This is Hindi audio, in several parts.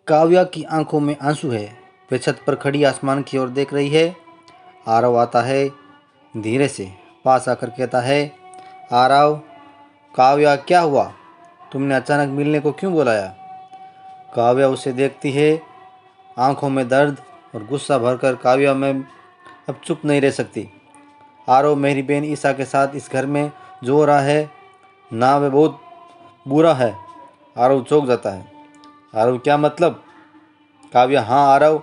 काव्या की आंखों में आंसू है। वह छत पर खड़ी आसमान की ओर देख रही है। आरव आता है, धीरे से पास आकर कहता है, आरव। काव्या, क्या हुआ? तुमने अचानक मिलने को क्यों बुलाया? काव्या उसे देखती है, आंखों में दर्द और गुस्सा भरकर। काव्या में अब चुप नहीं रह सकती। आरव, मेरी बहन ईशा के साथ इस घर में जो हो रहा है ना, वह बहुत बुरा है। आरव चौंक जाता है। आरव, क्या मतलब? काव्या, हाँ आरव,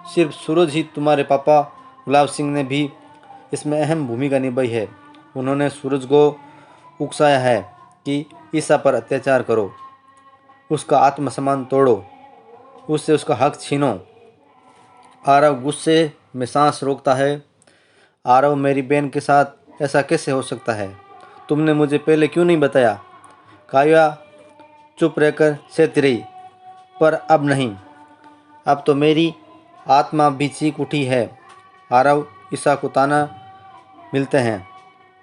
सिर्फ सूरज ही, तुम्हारे पापा गुलाब सिंह ने भी इसमें अहम भूमिका निभाई है। उन्होंने सूरज को उकसाया है कि ईशा पर अत्याचार करो, उसका आत्मसम्मान तोड़ो, उससे उसका हक छीनो। आरव गुस्से में सांस रोकता है। आरव, मेरी बहन के साथ ऐसा कैसे हो सकता है? तुमने मुझे पहले क्यों नहीं बताया? काव्या चुप रहकर सहती रही, पर अब नहीं। अब तो मेरी आत्मा भी चीख उठी है। आरव ईशा को ताना मिलते हैं।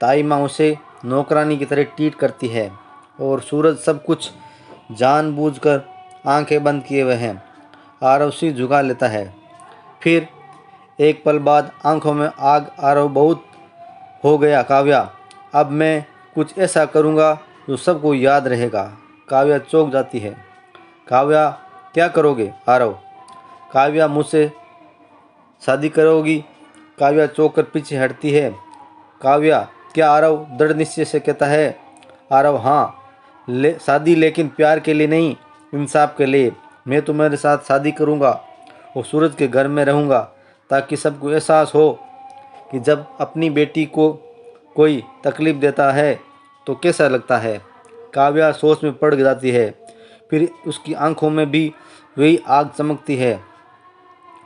ताई माँ उसे नौकरानी की तरह ट्रीट करती है और सूरज सब कुछ जानबूझकर आंखें बंद किए हुए हैं। आरव सिर झुका लेता है। फिर एक पल बाद आंखों में आग। आरव, बहुत हो गया काव्या, अब मैं कुछ ऐसा करूँगा जो सबको याद रहेगा। काव्या चौंक जाती है। काव्या, क्या करोगे? आरव, काव्या, मुझसे शादी करोगी? काव्या चौंक कर पीछे हटती है। काव्या, क्या? आरव दृढ़ निश्चय से कहता है। आरव, हाँ, शादी, लेकिन प्यार के लिए नहीं, इंसाफ के लिए। मैं तुम्हारे साथ शादी करूँगा और सूरज के घर में रहूँगा, ताकि सबको एहसास हो कि जब अपनी बेटी को कोई तकलीफ़ देता है तो कैसा लगता है। काव्या सोच में पड़ जाती है। फिर उसकी आंखों में भी वही आग चमकती है।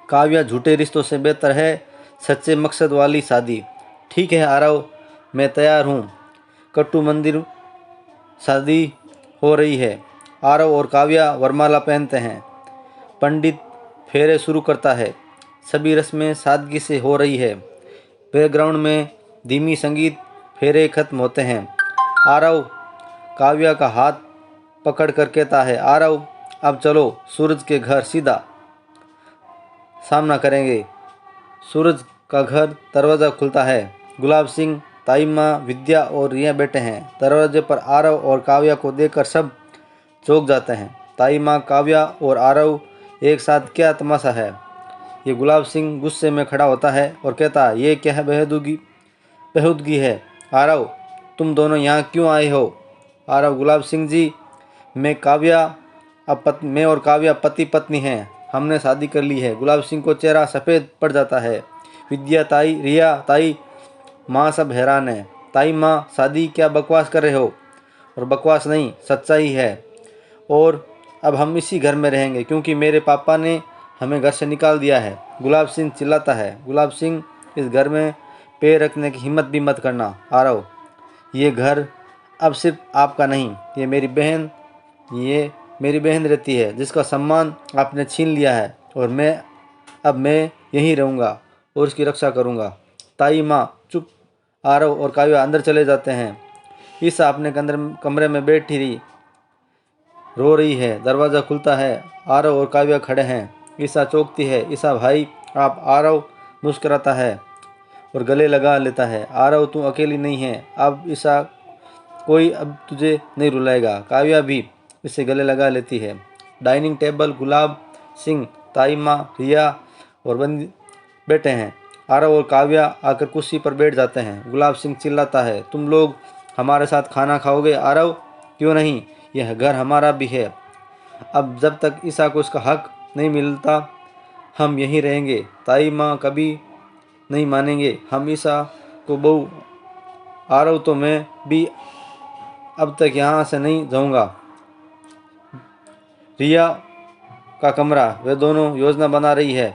काव्या, झूठे रिश्तों से बेहतर है सच्चे मकसद वाली शादी। ठीक है आरव, मैं तैयार हूँ। कट्टू मंदिर शादी हो रही है। आरव और काव्या वरमाला पहनते हैं। पंडित फेरे शुरू करता है। सभी रस्में सादगी से हो रही है। बैकग्राउंड में धीमी संगीत। फेरे खत्म होते हैं। आरव काव्या का हाथ पकड़ कर कहता है, आरव, अब चलो सूरज के घर सीधा सामना करेंगे। सूरज का घर दरवाज़ा खुलता है। गुलाब सिंह, ताई माँ, विद्या और रिया बैठे हैं। दरवाजे पर आरव और काव्या को देखकर सब चौंक जाते हैं। ताई माँ, काव्या और आरव एक साथ, क्या तमाशा है ये? गुलाब सिंह गुस्से में खड़ा होता है और कहता है, ये क्या है बेहूदगी है। आरव, तुम दोनों यहाँ क्यों आए हो? आरव, गुलाब सिंह जी, मैं और काव्या पति पत्नी हैं। हमने शादी कर ली है। गुलाब सिंह को चेहरा सफ़ेद पड़ जाता है। विद्या, ताई, रिया, ताई माँ सब हैरान है। ताई माँ, शादी क्या बकवास कर रहे हो? और बकवास नहीं, सच्चाई है। और अब हम इसी घर में रहेंगे क्योंकि मेरे पापा ने हमें घर से निकाल दिया है। गुलाब सिंह चिल्लाता है। गुलाब सिंह, इस घर में पैर रखने की हिम्मत भी मत करना। आरव, ये घर अब सिर्फ आपका नहीं, ये मेरी बहन रहती है जिसका सम्मान आपने छीन लिया है, और मैं यहीं रहूँगा और उसकी रक्षा करूँगा। ताई माँ चुप। आरव और काव्या अंदर चले जाते हैं। ईशा अपने कमरे में बैठी रही रो रही है। दरवाज़ा खुलता है। आरव और काव्या खड़े हैं। ईशा चौंकती है। ईशा, भाई आप। आरव मुस्कुराता है और गले लगा लेता है। आरव, तू अकेली नहीं है अब। ईशा, कोई अब तुझे नहीं रुलाएगा। काव्या भी इससे गले लगा लेती है। डाइनिंग टेबल, गुलाब सिंह, ताई माँ, रिया और बंदी बैठे हैं। आरव और काव्या आकर कुर्सी पर बैठ जाते हैं। गुलाब सिंह चिल्लाता है, तुम लोग हमारे साथ खाना खाओगे? आरव, क्यों नहीं, यह घर हमारा भी है। अब जब तक ईशा को इसका हक नहीं मिलता हम यहीं रहेंगे। ताई माँ कभी नहीं मानेंगे हम ईशा को बहू। आरव, तो मैं भी अब तक यहाँ से नहीं जाऊँगा। रिया का कमरा, वे दोनों योजना बना रही है,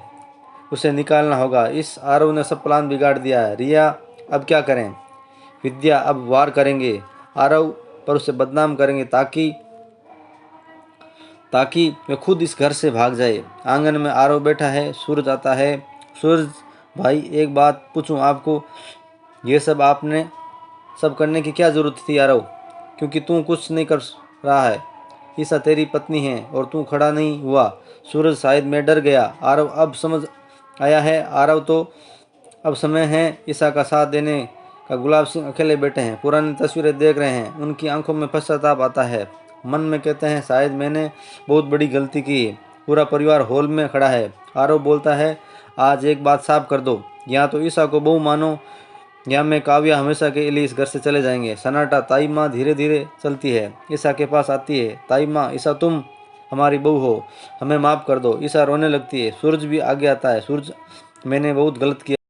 उसे निकालना होगा। इस आरव ने सब प्लान बिगाड़ दिया है। रिया, अब क्या करें? विद्या, अब वार करेंगे आरव पर, उसे बदनाम करेंगे ताकि वे खुद इस घर से भाग जाए। आंगन में आरव बैठा है। सूरज आता है। सूरज भाई, एक बात पूछूं आपको, ये सब आपने सब करने की क्या ज़रूरत थी आरव? क्योंकि तू कुछ नहीं कर रहा है। ईसा तेरी पत्नी है और तू खड़ा नहीं हुआ। सूरज शायद मैं डर गया। आरव अब समझ आया है। आरव तो अब समय है ईसा का साथ देने का। गुलाब सिंह अकेले बैठे हैं, पुरानी तस्वीरें देख रहे हैं। उनकी आंखों में पश्चाताप आता है। मन में कहते हैं शायद मैंने बहुत बड़ी गलती की। पूरा परिवार हॉल में खड़ा है। आरव बोलता है आज एक बात साफ कर दो, या तो ईसा को बहू मानो या मैं काव्या हमेशा के लिए इस घर से चले जाएंगे। सन्नाटा। ताई माँ धीरे धीरे चलती है, ईसा के पास आती है। ताई माँ, ईसा तुम हमारी बहू हो, हमें माफ़ कर दो। ईसा रोने लगती है। सूरज भी आगे आता है। सूरज, मैंने बहुत गलत किया।